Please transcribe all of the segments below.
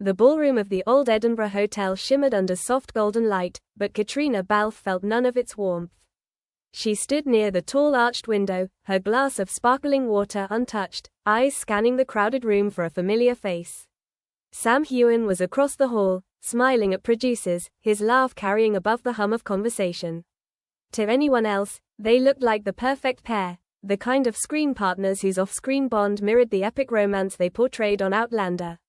The ballroom of the old Edinburgh Hotel shimmered under soft golden light, but Caitriona Balfe felt none of its warmth. She stood near the tall arched window, her glass of sparkling water untouched, eyes scanning the crowded room for a familiar face. Sam Heughan was across the hall, smiling at producers, his laugh carrying above the hum of conversation. To anyone else, they looked like the perfect pair, the kind of screen partners whose off-screen bond mirrored the epic romance they portrayed on Outlander.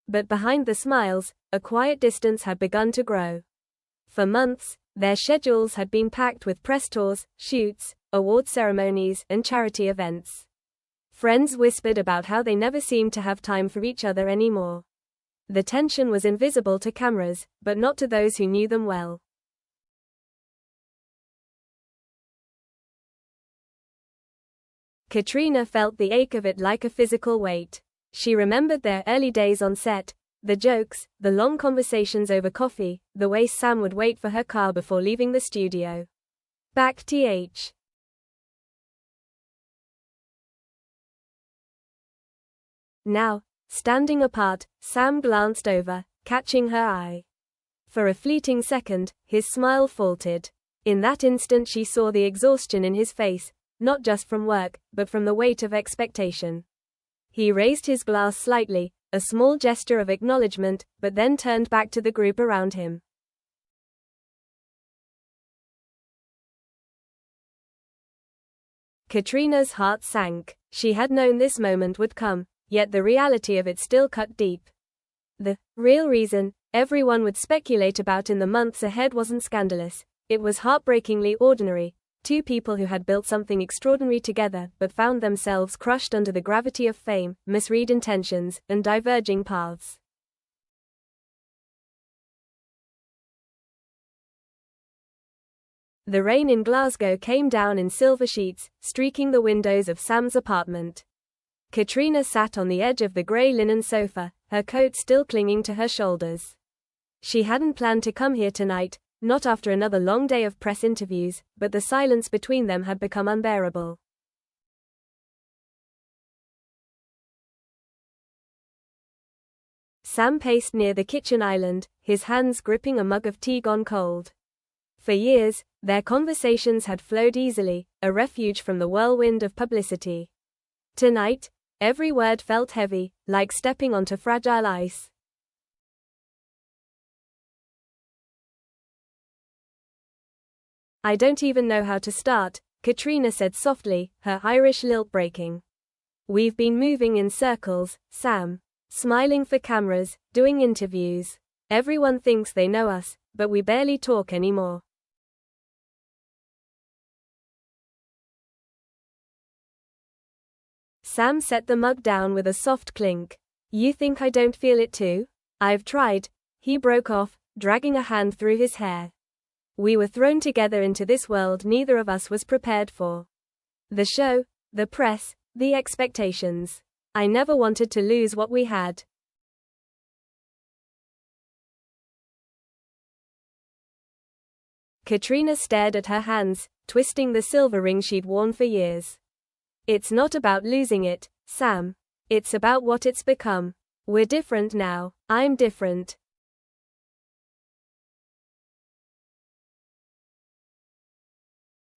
But behind the smiles, a quiet distance had begun to grow. For months, their schedules had been packed with press tours, shoots, award ceremonies, and charity events. Friends whispered about how they never seemed to have time for each other anymore. The tension was invisible to cameras, but not to those who knew them well. Caitriona felt the ache of it like a physical weight. She remembered their early days on set, the jokes, the long conversations over coffee, the way Sam would wait for her car before leaving the studio. Back th. Now, standing apart, Sam glanced over, catching her eye. For a fleeting second, his smile faltered. In that instant she saw the exhaustion in his face, not just from work, but from the weight of expectation. He raised his glass slightly, a small gesture of acknowledgement, but then turned back to the group around him. Caitriona's heart sank. She had known this moment would come, yet the reality of it still cut deep. The real reason everyone would speculate about in the months ahead wasn't scandalous. It was heartbreakingly ordinary. Two people who had built something extraordinary together but found themselves crushed under the gravity of fame, misread intentions, and diverging paths. The rain in Glasgow came down in silver sheets, streaking the windows of Sam's apartment. Caitriona sat on the edge of the grey linen sofa, her coat still clinging to her shoulders. She hadn't planned to come here tonight, not after another long day of press interviews, but the silence between them had become unbearable. Sam paced near the kitchen island, his hands gripping a mug of tea gone cold. For years, their conversations had flowed easily, a refuge from the whirlwind of publicity. Tonight, every word felt heavy, like stepping onto fragile ice. "I don't even know how to start," Caitriona said softly, her Irish lilt breaking. "We've been moving in circles, Sam. Smiling for cameras, doing interviews. Everyone thinks they know us, but we barely talk anymore." Sam set the mug down with a soft clink. "You think I don't feel it too? I've tried," he broke off, dragging a hand through his hair. "We were thrown together into this world neither of us was prepared for. The show, the press, the expectations. I never wanted to lose what we had." Caitriona stared at her hands, twisting the silver ring she'd worn for years. "It's not about losing it, Sam. It's about what it's become. We're different now. I'm different."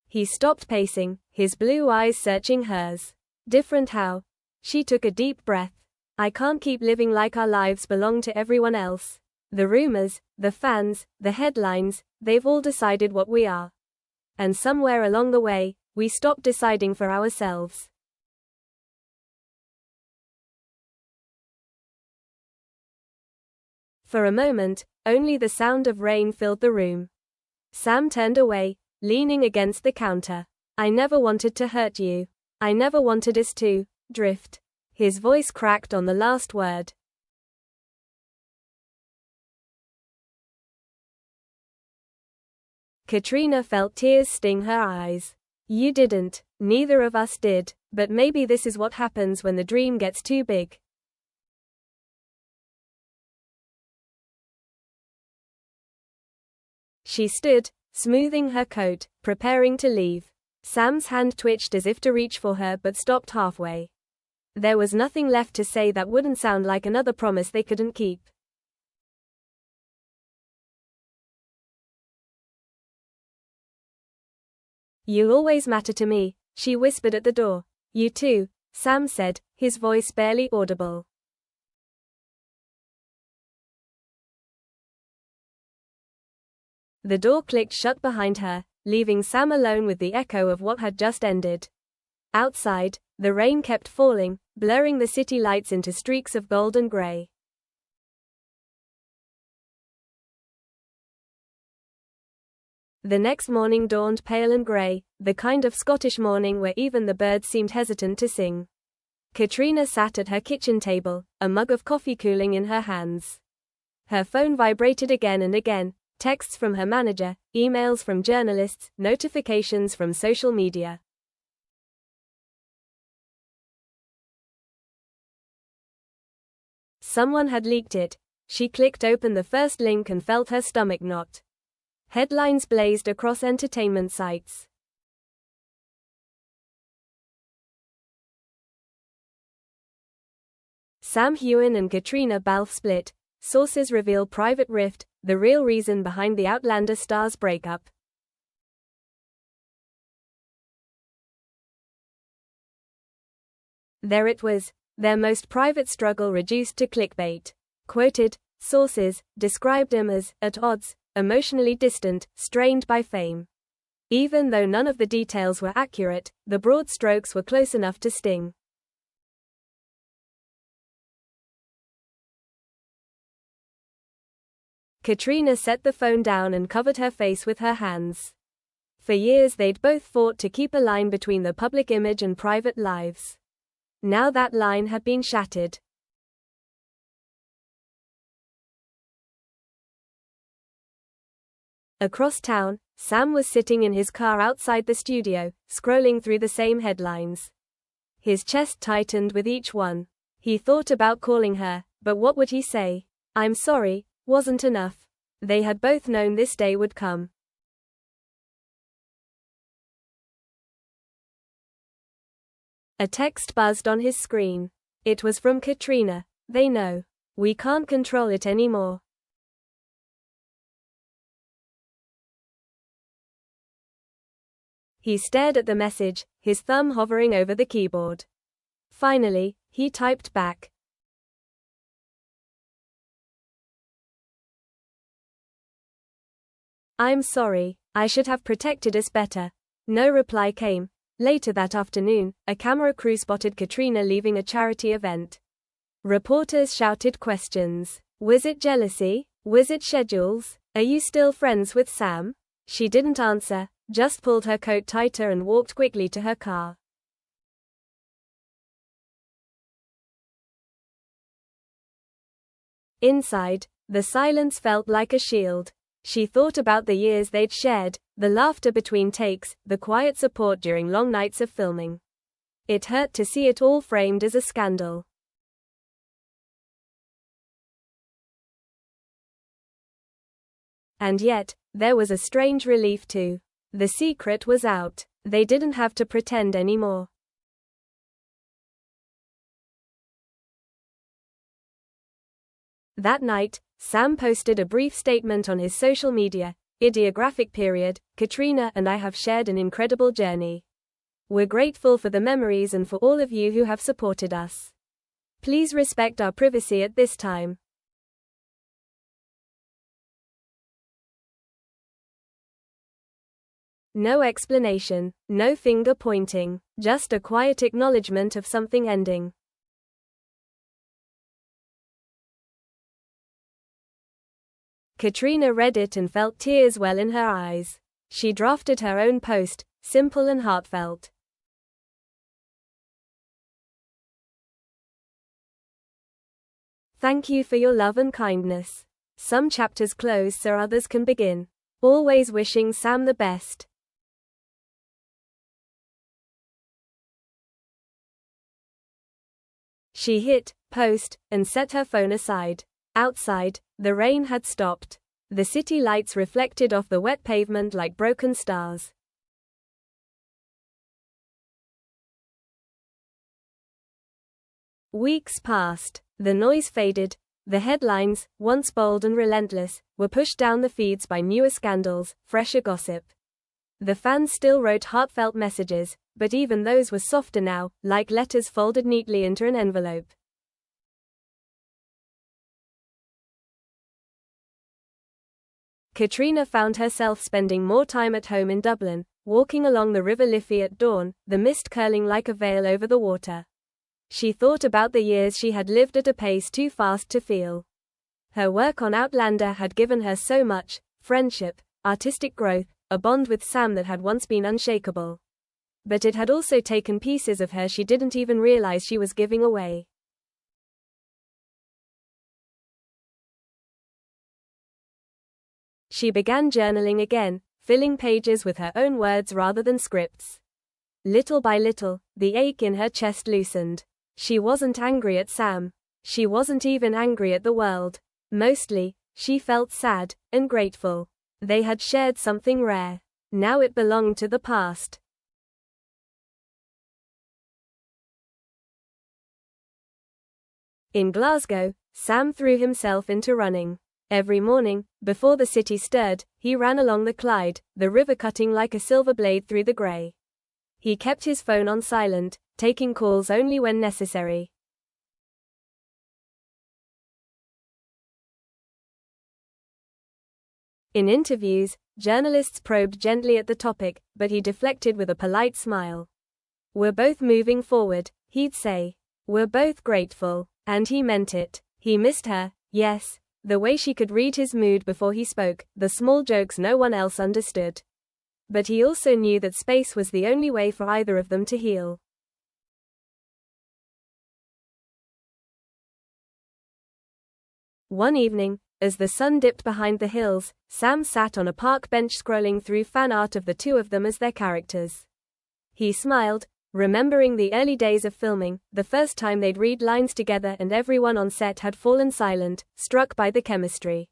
He stopped pacing, his blue eyes searching hers. "Different how?" She took a deep breath. "I can't keep living like our lives belong to everyone else. The rumors, the fans, the headlines, they've all decided what we are. And somewhere along the way, we stopped deciding for ourselves." For a moment, only the sound of rain filled the room. Sam turned away, leaning against the counter. "I never wanted to hurt you. I never wanted us to drift." His voice cracked on the last word. Caitriona felt tears sting her eyes. "You didn't. Neither of us did. But maybe this is what happens when the dream gets too big." She stood, smoothing her coat, preparing to leave. Sam's hand twitched as if to reach for her but stopped halfway. There was nothing left to say that wouldn't sound like another promise they couldn't keep. "You'll always matter to me," she whispered at the door. "You too," Sam said, his voice barely audible. The door clicked shut behind her, leaving Sam alone with the echo of what had just ended. Outside, the rain kept falling, blurring the city lights into streaks of gold and grey. The next morning dawned pale and grey, the kind of Scottish morning where even the birds seemed hesitant to sing. Caitriona sat at her kitchen table, a mug of coffee cooling in her hands. Her phone vibrated again and again, texts from her manager, emails from journalists, notifications from social media. Someone had leaked it. She clicked open the first link and felt her stomach knot. Headlines blazed across entertainment sites. Sam Heughan and Caitriona Balfe split. Sources reveal private rift, the real reason behind the Outlander star's breakup. There it was, their most private struggle reduced to clickbait. Quoted sources described him as at odds, emotionally distant, strained by fame. Even though none of the details were accurate, the broad strokes were close enough to sting. Caitriona set the phone down and covered her face with her hands. For years they'd both fought to keep a line between the public image and private lives. Now that line had been shattered. Across town, Sam was sitting in his car outside the studio, scrolling through the same headlines. His chest tightened with each one. He thought about calling her, but what would he say? "I'm sorry," wasn't enough. They had both known this day would come. A text buzzed on his screen. It was from Caitriona. "They know. We can't control it anymore." He stared at the message, his thumb hovering over the keyboard. Finally, he typed back. "I'm sorry, I should have protected us better." No reply came. Later that afternoon, a camera crew spotted Caitriona leaving a charity event. Reporters shouted questions. Was it jealousy? Was it schedules? Are you still friends with Sam? She didn't answer, just pulled her coat tighter and walked quickly to her car. Inside, the silence felt like a shield. She thought about the years they'd shared, the laughter between takes, the quiet support during long nights of filming. It hurt to see it all framed as a scandal. And yet, there was a strange relief too. The secret was out. They didn't have to pretend anymore. That night, Sam posted a brief statement on his social media. "Idiographic period, Caitriona and I have shared an incredible journey. We're grateful for the memories and for all of you who have supported us. Please respect our privacy at this time." No explanation, no finger pointing, just a quiet acknowledgement of something ending. Caitriona read it and felt tears well in her eyes. She drafted her own post, simple and heartfelt. "Thank you for your love and kindness. Some chapters close so others can begin. Always wishing Sam the best." She hit post and set her phone aside. Outside, the rain had stopped. The city lights reflected off the wet pavement like broken stars. Weeks passed. The noise faded. The headlines, once bold and relentless, were pushed down the feeds by newer scandals, fresher gossip. The fans still wrote heartfelt messages, but even those were softer now, like letters folded neatly into an envelope. Caitriona found herself spending more time at home in Dublin, walking along the River Liffey at dawn, the mist curling like a veil over the water. She thought about the years she had lived at a pace too fast to feel. Her work on Outlander had given her so much: friendship, artistic growth, a bond with Sam that had once been unshakable. But it had also taken pieces of her she didn't even realize she was giving away. She began journaling again, filling pages with her own words rather than scripts. Little by little, the ache in her chest loosened. She wasn't angry at Sam. She wasn't even angry at the world. Mostly, she felt sad and grateful. They had shared something rare. Now it belonged to the past. In Glasgow, Sam threw himself into running. Every morning, before the city stirred, he ran along the Clyde, the river cutting like a silver blade through the grey. He kept his phone on silent, taking calls only when necessary. In interviews, journalists probed gently at the topic, but he deflected with a polite smile. "We're both moving forward," he'd say. "We're both grateful." And he meant it. He missed her, yes. The way she could read his mood before he spoke, the small jokes no one else understood. But he also knew that space was the only way for either of them to heal. One evening, as the sun dipped behind the hills, Sam sat on a park bench scrolling through fan art of the two of them as their characters. He smiled, remembering the early days of filming, the first time they'd read lines together and everyone on set had fallen silent, struck by the chemistry.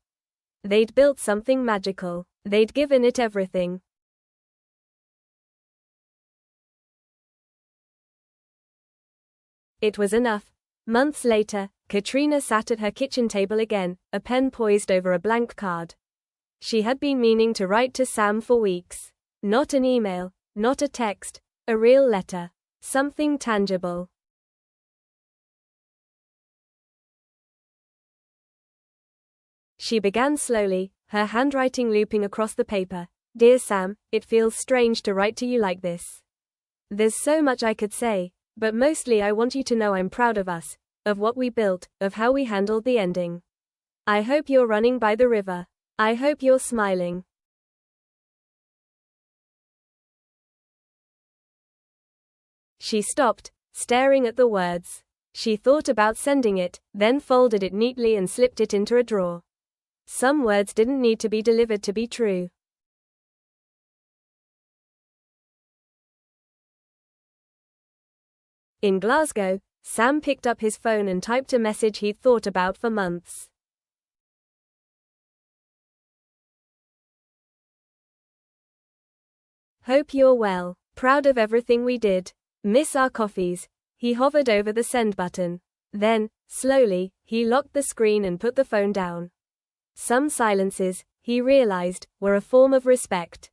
They'd built something magical. They'd given it everything. It was enough. Months later, Caitriona sat at her kitchen table again, a pen poised over a blank card. She had been meaning to write to Sam for weeks. Not an email, not a text, a real letter. Something tangible. She began slowly, her handwriting looping across the paper. "Dear Sam, it feels strange to write to you like this. There's so much I could say, but mostly I want you to know I'm proud of us, of what we built, of how we handled the ending. I hope you're running by the river. I hope you're smiling." She stopped, staring at the words. She thought about sending it, then folded it neatly and slipped it into a drawer. Some words didn't need to be delivered to be true. In Glasgow, Sam picked up his phone and typed a message he'd thought about for months. "Hope you're well. Proud of everything we did. Miss our coffees." He hovered over the send button. Then, slowly, he locked the screen and put the phone down. Some silences, he realized, were a form of respect.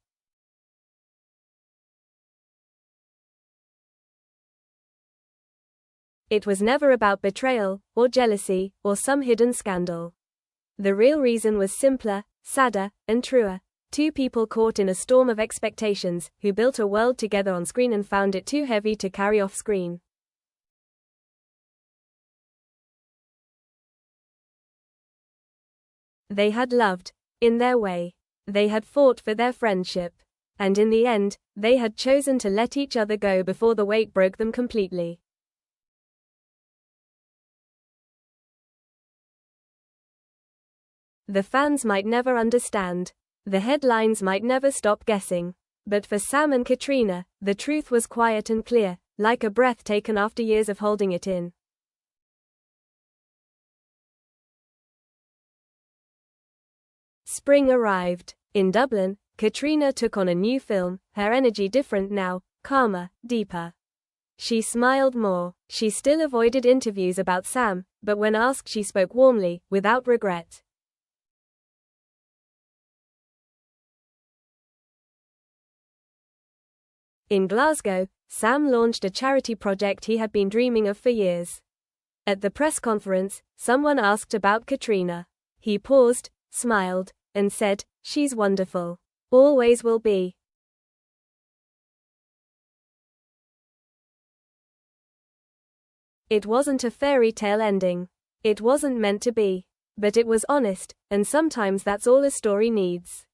It was never about betrayal, or jealousy, or some hidden scandal. The real reason was simpler, sadder, and truer. Two people caught in a storm of expectations, who built a world together on screen and found it too heavy to carry off screen. They had loved, in their way. They had fought for their friendship. And in the end, they had chosen to let each other go before the weight broke them completely. The fans might never understand. The headlines might never stop guessing. But for Sam and Caitriona, the truth was quiet and clear, like a breath taken after years of holding it in. Spring arrived. In Dublin, Caitriona took on a new film, her energy different now, calmer, deeper. She smiled more. She still avoided interviews about Sam, but when asked she spoke warmly, without regret. In Glasgow, Sam launched a charity project he had been dreaming of for years. At the press conference, someone asked about Caitriona. He paused, smiled, and said, "She's wonderful. Always will be." It wasn't a fairy tale ending. It wasn't meant to be. But it was honest, and sometimes that's all a story needs.